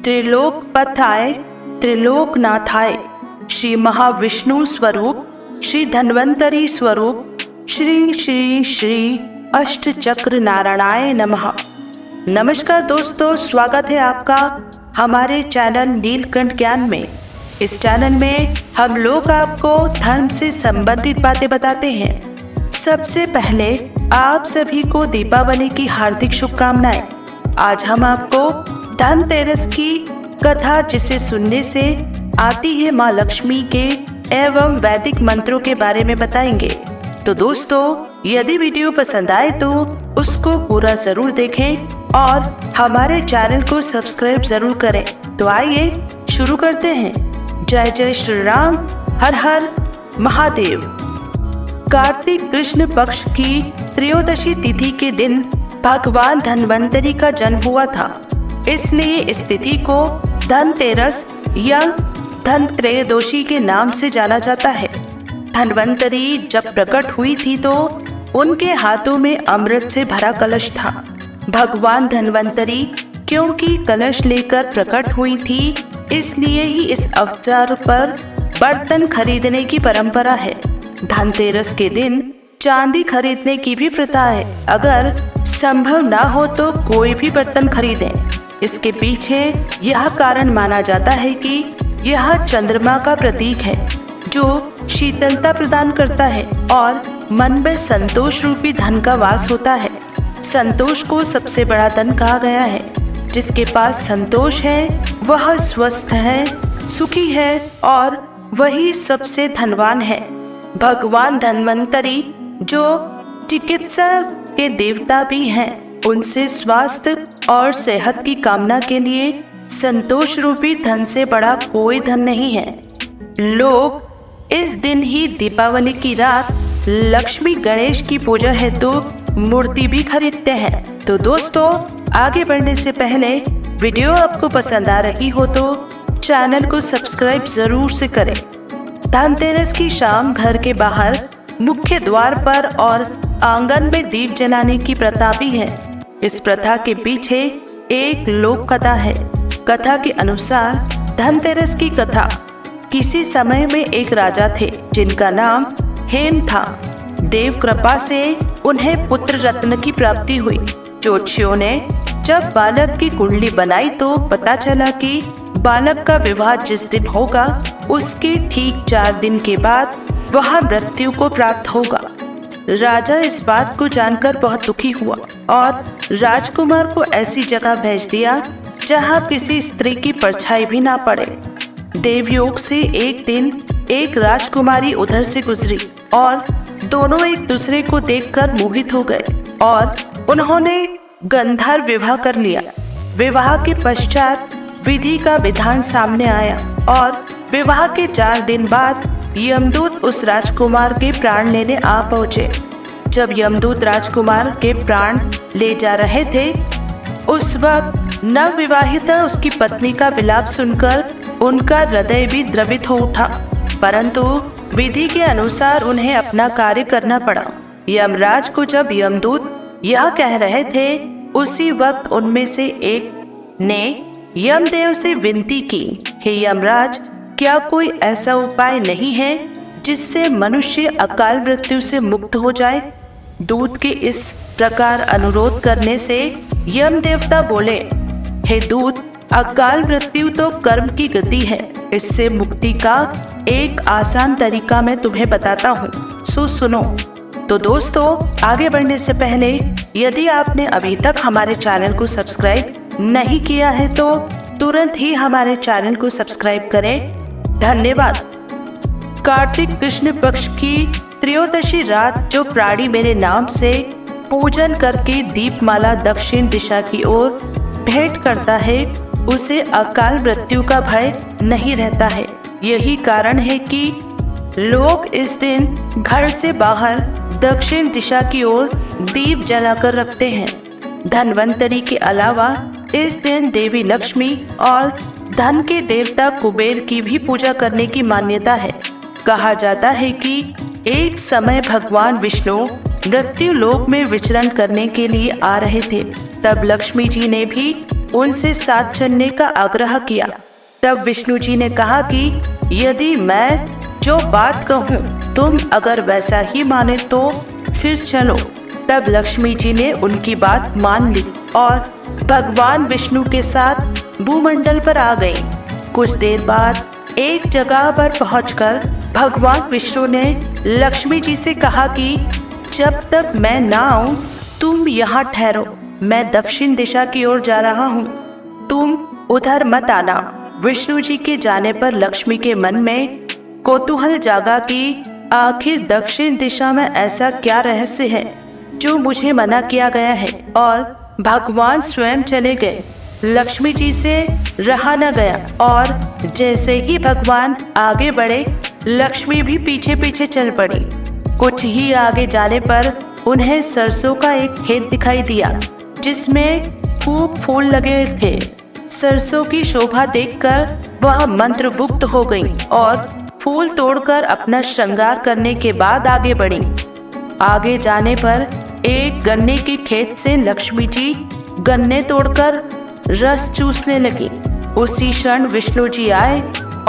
त्रिलोकपथाय त्रिलोकनाथाय श्री महाविष्णु स्वरूप श्री धन्वंतरी स्वरूप श्री श्री श्री अष्टचक्र नारायणाय नमः। नमस्कार दोस्तों, स्वागत है आपका हमारे चैनल नीलकंठ ज्ञान में। इस चैनल में हम लोग आपको धर्म से संबंधित बातें बताते हैं। सबसे पहले आप सभी को दीपावली की हार्दिक शुभकामनाएं। आज हम आपको धनतेरस की कथा, जिसे सुनने से आती है माँ लक्ष्मी के एवं वैदिक मंत्रों के बारे में बताएंगे। तो दोस्तों, यदि वीडियो पसंद आए तो उसको पूरा जरूर देखें और हमारे चैनल को सब्सक्राइब जरूर करें। तो आइए शुरू करते हैं। जय जय श्री राम, हर हर महादेव। कार्तिक कृष्ण पक्ष की त्रयोदशी तिथि के दिन भगवान धन्वंतरी का जन्म हुआ था, इसलिए इस तिथि को धनतेरस या धनत्रयोदशी के नाम से जाना जाता है। धन्वंतरी जब प्रकट हुई थी तो उनके हाथों में अमृत से भरा कलश था। भगवान धन्वंतरी क्योंकि कलश लेकर प्रकट हुई थी, इसलिए ही इस अवसर पर बर्तन खरीदने की परंपरा है। धनतेरस के दिन चांदी खरीदने की भी प्रथा है। अगर संभव ना हो तो कोई भी बर्तन खरीदें। इसके पीछे यह कारण माना जाता है कि यह चंद्रमा का प्रतीक है, जो शीतलता प्रदान करता है और मन में संतोष रूपी धन का वास होता है। संतोष को सबसे बड़ा धन कहा गया है। जिसके पास संतोष है वह स्वस्थ है, सुखी है और वही सबसे धनवान है। भगवान धन्वंतरी जो चिकित्सा के देवता भी हैं, उनसे स्वास्थ्य और सेहत की कामना के लिए संतोष रूपी धन से बड़ा कोई धन नहीं है। लोग इस दिन ही दीपावली की रात लक्ष्मी गणेश की पूजा हेतु मूर्ति भी खरीदते हैं। तो दोस्तों, आगे बढ़ने से पहले वीडियो आपको पसंद आ रही हो तो चैनल को सब्सक्राइब जरूर से करें। धनतेरस की शाम घर के बाहर मुख्य द्वार पर और आंगन में दीप जलाने की प्रथा भी है। इस प्रथा के पीछे एक लोक कथा है। कथा के अनुसार धनतेरस की कथा, किसी समय में एक राजा थे जिनका नाम हेम था। देव कृपा से उन्हें पुत्र रत्न की प्राप्ति हुई। ज्योतिषियों ने जब बालक की कुंडली बनाई तो पता चला कि बालक का विवाह जिस दिन होगा उसके ठीक 4 दिन के बाद वह मृत्यु को प्राप्त होगा। राजा इस बात को जानकर बहुत दुखी हुआ और राजकुमार को ऐसी जगह भेज दिया जहां किसी स्त्री की परछाई भी ना पड़े। देवयोग से एक दिन एक राजकुमारी उधर से गुजरी और दोनों एक दूसरे को देखकर मोहित हो गए और उन्होंने गंधर्व विवाह कर लिया। विवाह के पश्चात विधि का विधान सामने आया और विवाह के 4 दिन बाद यमदूत उस राजकुमार के प्राण लेने आ पहुंचे। जब यमदूत राजकुमार के प्राण ले जा रहे थे, उस वक्त नवविवाहिता उसकी पत्नी का विलाप सुनकर उनका हृदय भी द्रवित हो उठा, परंतु विधि के अनुसार उन्हें अपना कार्य करना पड़ा। यमराज को जब यमदूत यह कह रहे थे, उसी वक्त उनमें से एक ने यमदेव से विनती की, हे यमराज, क्या कोई ऐसा उपाय नहीं है जिससे मनुष्य अकाल मृत्यु से मुक्त हो जाए? दूत के इस प्रकार अनुरोध करने से यम देवता बोले, हे दूत, अकाल मृत्यु तो कर्म की गति है। इससे मुक्ति का एक आसान तरीका मैं तुम्हें बताता हूँ, सो सुनो। तो दोस्तों, आगे बढ़ने से पहले यदि आपने अभी तक हमारे चैनल को सब्सक्राइब नहीं किया है तो तुरंत ही हमारे चैनल को सब्सक्राइब करें। धन्यवाद। कार्तिक कृष्ण पक्ष की त्रयोदशी रात जो प्राणी मेरे नाम से पूजन करके दीपमाला दक्षिण दिशा की ओर भेंट करता है, उसे अकाल मृत्यु का भय नहीं रहता है। यही कारण है कि लोग इस दिन घर से बाहर दक्षिण दिशा की ओर दीप जलाकर रखते हैं। धन्वंतरी के अलावा इस दिन देवी लक्ष्मी और धन के देवता कुबेर की भी पूजा करने की मान्यता है। कहा जाता है कि एक समय भगवान विष्णु मृत्यु लोक में विचरण करने के लिए आ रहे थे। तब लक्ष्मी जी ने भी उनसे साथ चलने का आग्रह किया। तब विष्णु जी ने कहा कि यदि मैं जो बात कहूँ तुम अगर वैसा ही माने तो फिर चलो। तब लक्ष्मी जी ने उनकी बात मान ली और भगवान विष्णु के साथ भूमंडल पर आ गए। कुछ देर बाद एक जगह पर पहुंचकर भगवान विष्णु ने लक्ष्मी जी से कहा कि जब तक मैं ना आऊं तुम यहाँ ठहरो, मैं दक्षिण दिशा की ओर जा रहा हूँ, तुम उधर मत आना। विष्णु जी के जाने पर लक्ष्मी के मन में कौतूहल जागा कि आखिर दक्षिण दिशा में ऐसा क्या रहस्य है जो मुझे मना किया गया है, और भगवान स्वयं चले गए। लक्ष्मी जी से रहा न गया और जैसे ही भगवान आगे बढ़े लक्ष्मी भी पीछे पीछे चल पड़ी। कुछ ही आगे जाने पर उन्हें सरसों का एक खेत दिखाई दिया जिसमें खूब फूल लगे थे। सरसों की शोभा देखकर वह मंत्रमुग्ध हो गई और फूल तोड़कर अपना श्रृंगार करने के बाद आगे बढ़ी। आगे जाने पर एक गन्ने के खेत से लक्ष्मी जी गन्ने तोड़कर रस चूसने लगी। उसी क्षण विष्णु जी आए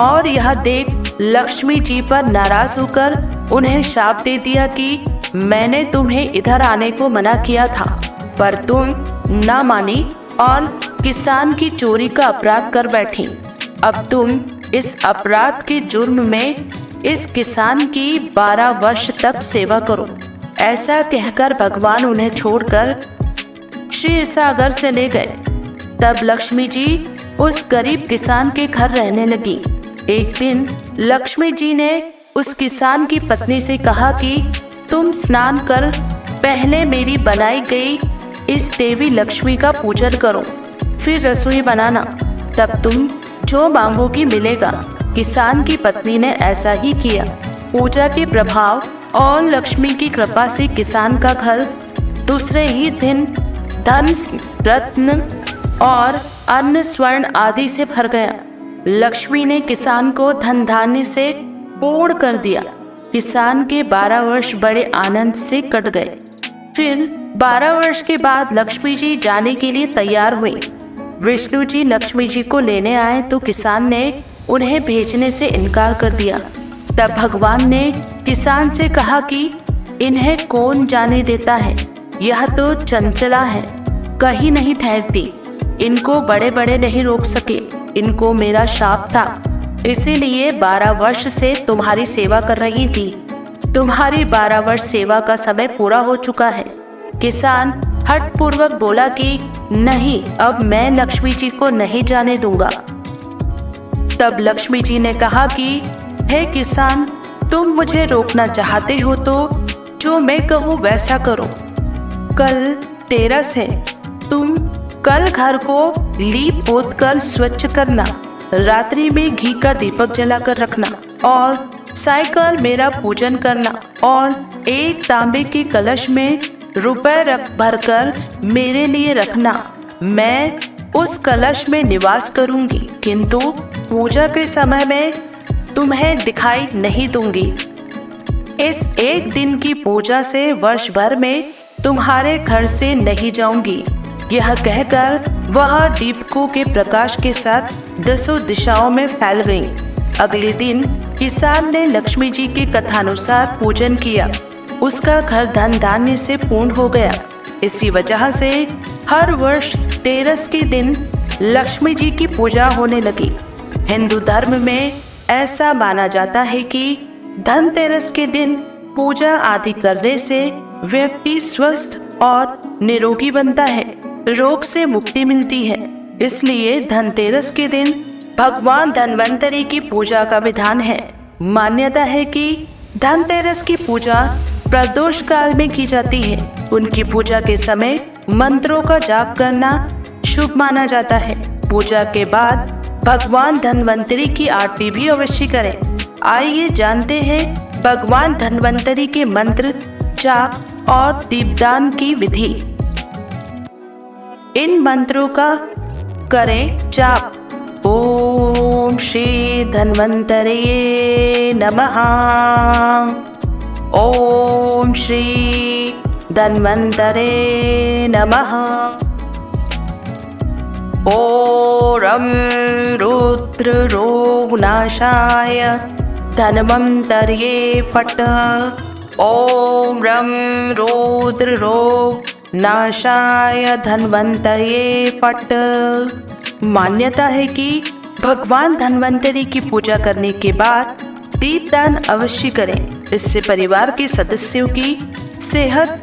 और यह देख लक्ष्मी जी पर नाराज होकर उन्हें शाप दे दिया कि मैंने तुम्हें इधर आने को मना किया था, पर तुम ना मानी और किसान की चोरी का अपराध कर बैठी। अब तुम इस अपराध के जुर्म में इस किसान की 12 वर्ष तक सेवा करो। ऐसा कहकर भगवान उन्हें छोड़कर क्षीर सागर चले गए। तब लक्ष्मी जी उस गरीब किसान के घर रहने लगी। एक दिन लक्ष्मी जी ने उस किसान की पत्नी से कहा कि तुम स्नान कर पहले मेरी बनाई गई इस देवी लक्ष्मी का पूजन करो, फिर रसोई बनाना, तब तुम जो मांगोगी मिलेगा। किसान की पत्नी ने ऐसा ही किया। पूजा के प्रभाव और लक्ष्मी की कृपा से किसान का घर दूसरे ही दिन धन, रत्न और अन्न स्वर्ण आदि से भर गया। लक्ष्मी ने किसान को धन धान्य से पूर्ण कर दिया। किसान के 12 वर्ष बड़े आनंद से कट गए। फिर 12 वर्ष के बाद लक्ष्मी जी जाने के लिए तैयार हुई। विष्णु जी लक्ष्मी जी को लेने आए तो किसान ने उन्हें भेजने से इनकार कर दिया। तब भगवान ने किसान से कहा कि इन्हें कौन जाने देता है, यह तो चंचला है, कहीं नहीं ठहरती, इनको बड़े बड़े नहीं रोक सके। इनको मेरा शाप था, इसीलिए 12 वर्ष से तुम्हारी सेवा कर रही थी। तुम्हारी 12 वर्ष सेवा का समय पूरा हो चुका है। किसान हठपूर्वक बोला कि नहीं, अब मैं लक्ष्मी जी को नहीं जाने दूंगा। तब लक्ष्मी जी ने कहा कि हे किसान, तुम मुझे रोकना चाहते हो तो जो मैं कहूँ वैसा करो। कल 13 है, तुम कल घर को लीप पोत कर स्वच्छ करना, रात्रि में घी का दीपक जलाकर रखना और सायकाल मेरा पूजन करना और एक तांबे के कलश में रुपए भरकर मेरे लिए रखना। मैं उस कलश में निवास करूंगी, किंतु पूजा के समय में तुम्हें दिखाई नहीं दूंगी। इस एक दिन की पूजा से वर्ष भर में तुम्हारे घर से नहीं जाऊंगी। यह कहकर वह दीपकों के प्रकाश के साथ 10 दिशाओं में फैल गई। अगले दिन किसान ने लक्ष्मी जी के कथानुसार पूजन किया। उसका घर धन धान्य से पूर्ण हो गया। इसी वजह से हर वर्ष 13 के दिन लक्ष्मी जी की पूजा होने लगी। हिंदू धर्म में ऐसा माना जाता है कि धनतेरस के दिन पूजा आदि करने से व्यक्ति स्वस्थ और निरोगी बनता है, रोग से मुक्ति मिलती है। इसलिए धनतेरस के दिन भगवान धन्वंतरी की पूजा का विधान है। मान्यता है कि धनतेरस की पूजा प्रदोष काल में की जाती है। उनकी पूजा के समय मंत्रों का जाप करना शुभ माना जाता है। पूजा के बाद भगवान धन्वंतरी की आरती भी अवश्य करें। आइए जानते हैं भगवान धन्वंतरी के मंत्र, जाप और दीपदान की विधि। इन मंत्रों का करें जाप। ओम श्री धन्वंतरे नमः। ओम श्री धन्वंतरे नमः। ओम रुद्ररोगनाशाय धन्वन्तर्ये फट्। ओम रुद्ररोगनाशाय धन्वन्तर्ये फट्। मान्यता है कि भगवान धन्वंतरी की पूजा करने के बाद दीपदान अवश्य करें। इससे परिवार के सदस्यों की सेहत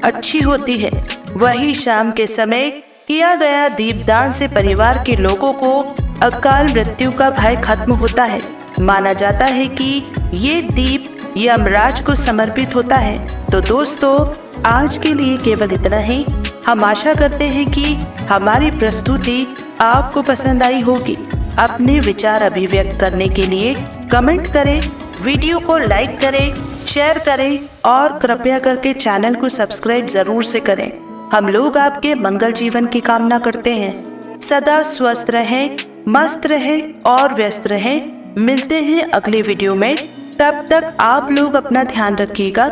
अच्छी होती है। वही शाम के समय किया गया दीपदान से परिवार के लोगों को अकाल मृत्यु का भय खत्म होता है। माना जाता है कि ये दीप यमराज को समर्पित होता है। तो दोस्तों, आज के लिए केवल इतना ही। हम आशा करते हैं कि हमारी प्रस्तुति आपको पसंद आई होगी। अपने विचार अभिव्यक्त करने के लिए कमेंट करें, वीडियो को लाइक करें, शेयर करें और कृपया करके चैनल को सब्सक्राइब जरूर से करें। हम लोग आपके मंगल जीवन की कामना करते हैं। सदा स्वस्थ रहें, मस्त रहें और व्यस्त रहें। मिलते हैं अगले वीडियो में। तब तक आप लोग अपना ध्यान रखिएगा।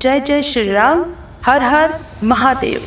जय जय श्री राम। हर हर महादेव।